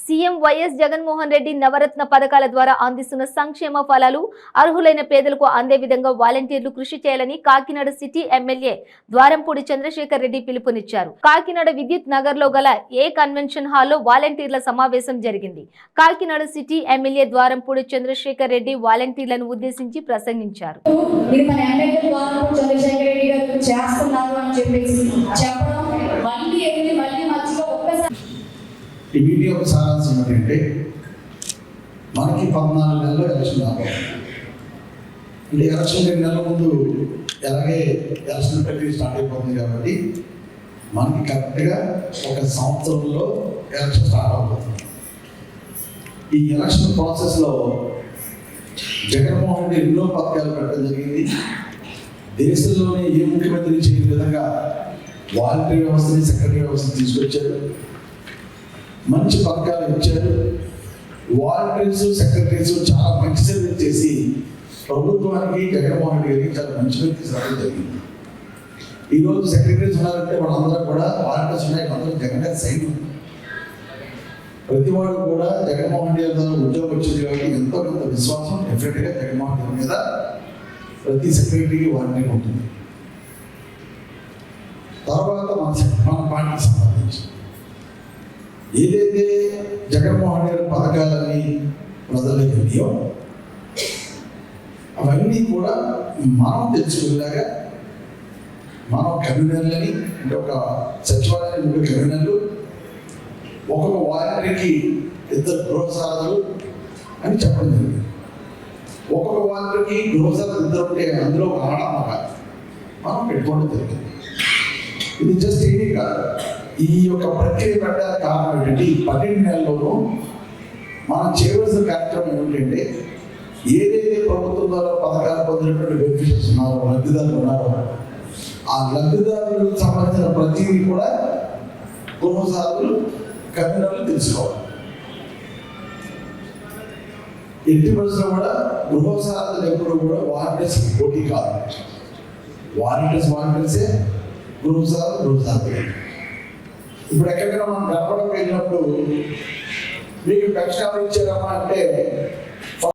CM YS Jaganmohan Reddy నవరత్న పథకాల ద్వారా అందిస్తున్న సంక్షేమ ఫలాలు అర్హులైన పేదలకు అందే విధంగా వాలంటీర్లు కృషి చేయాలని కాకినాడ సిటీ ఎమ్మెల్యే ద్వారంపూడి చంద్రశేఖర్ రెడ్డి పిలుపునిచ్చారు. కాకినాడ విద్యుత్ నగర్ లో గల ఏ కన్వెన్షన్ హాల్లో వాలంటీర్ల సమావేశం జరిగింది. కాకినాడ సిటీ ఎమ్మెల్యే ద్వారంపూడి చంద్రశేఖర్ రెడ్డి వాలంటీర్లను ఉద్దేశించి ప్రసంగించారు. ఈ వీడియో సారాంశం ఏంటంటే మనకి 14 నెలలు ఎలక్షన్ రావాలి. అంటే ఎలక్షన్ 2 నెలల ముందు ఎలాగే ఎలక్షన్ ప్రక్రియ స్టార్ట్ అయిపోతుంది కాబట్టి మనకి కరెక్ట్గా 1 సంవత్సరంలో ఎలక్షన్ స్టార్ట్ అవుతుంది. ఈ ఎలక్షన్ ప్రాసెస్లో జగన్మోహన్ రెడ్డి ఎన్నో పథకాలు పెట్టడం జరిగింది. దేశంలోనే ఏ ముఖ్యమంత్రి చేయని విధంగా వాలంటీర్ వ్యవస్థని, సెక్రటరీ వ్యవస్థను తీసుకొచ్చారు. మంచి పథకాలు ఇచ్చారు. వాలంటీర్స్, సెక్రటరీస్ చాలా మంచి సర్వీస్ చేసి ప్రభుత్వానికి, జగన్మోహన్ రెడ్డి గారికి చాలా మంచి పేరు తీసుకురావడం జరిగింది. ఈరోజు సెక్రటరీస్ ఉన్నారంటే వాళ్ళందరూ కూడా వాలంటీర్స్ ఉన్నాయి, అందరూ జగన్ గారి సైన్. ప్రతి వాడు కూడా జగన్మోహన్ రెడ్డి గారి ఉద్యోగం వచ్చింది కాబట్టి ఎంతో కొంత విశ్వాసం డెఫినెట్గా జగన్మోహన్ రెడ్డి మీద ప్రతి సెక్రటరీకి వాలంటీర్ ఉంటుంది. తర్వాత మన పార్టీకి సంబంధించి ఏదైతే జగన్మోహన్ రెడ్డి పథకాలని ప్రజలకు వెళ్ళాయో అవన్నీ కూడా మనం తెలుసుకునేలాగా మనం కన్వీనర్లని, అంటే ఒక సచివాలయానికి 3 కన్వీనర్లు, ఒక్కొక్క వాలంటీర్కి 2 గృహసారథులు అని చెప్పడం జరిగింది. ఒక్కొక్క వాలంటీర్కి గృహసారథులు 2 ఉంటే అందులో ఒక ఆడ మగ మనం పెట్టుకోవడం జరిగింది. ఇది జస్ట్ ఏమీ కాదు. ఈ యొక్క ప్రక్రియ పెట్టడానికి కారణం ఏంటంటే ఈ 12 నెలల్లోనూ మనం చేయవలసిన కార్యక్రమం ఏమిటంటే ఏదైతే ప్రభుత్వం ద్వారా పథకాలు పొందినటువంటి బెనిఫిషియర్స్ ఉన్నారో, లబ్ధిదారులు ఉన్నారో, ఆ లబ్ధిదారులకు సంబంధించిన ప్రతిదీ కూడా గృహసారథులు, కన్వీనర్లు తెలుసుకోవాలి. ఎట్టి పరిస్థితుల్లో కూడా గృహసారథులు ఎప్పుడు కూడా వాలంటీర్స్ పోటీ కాదు. వాలంటీర్సే, గృహసారథులు. ఇప్పుడు ఎక్కడికైనా మనం గడపడం వెళ్ళినప్పుడు మీకు పెన్షన్ ఇచ్చారమ్మా అంటే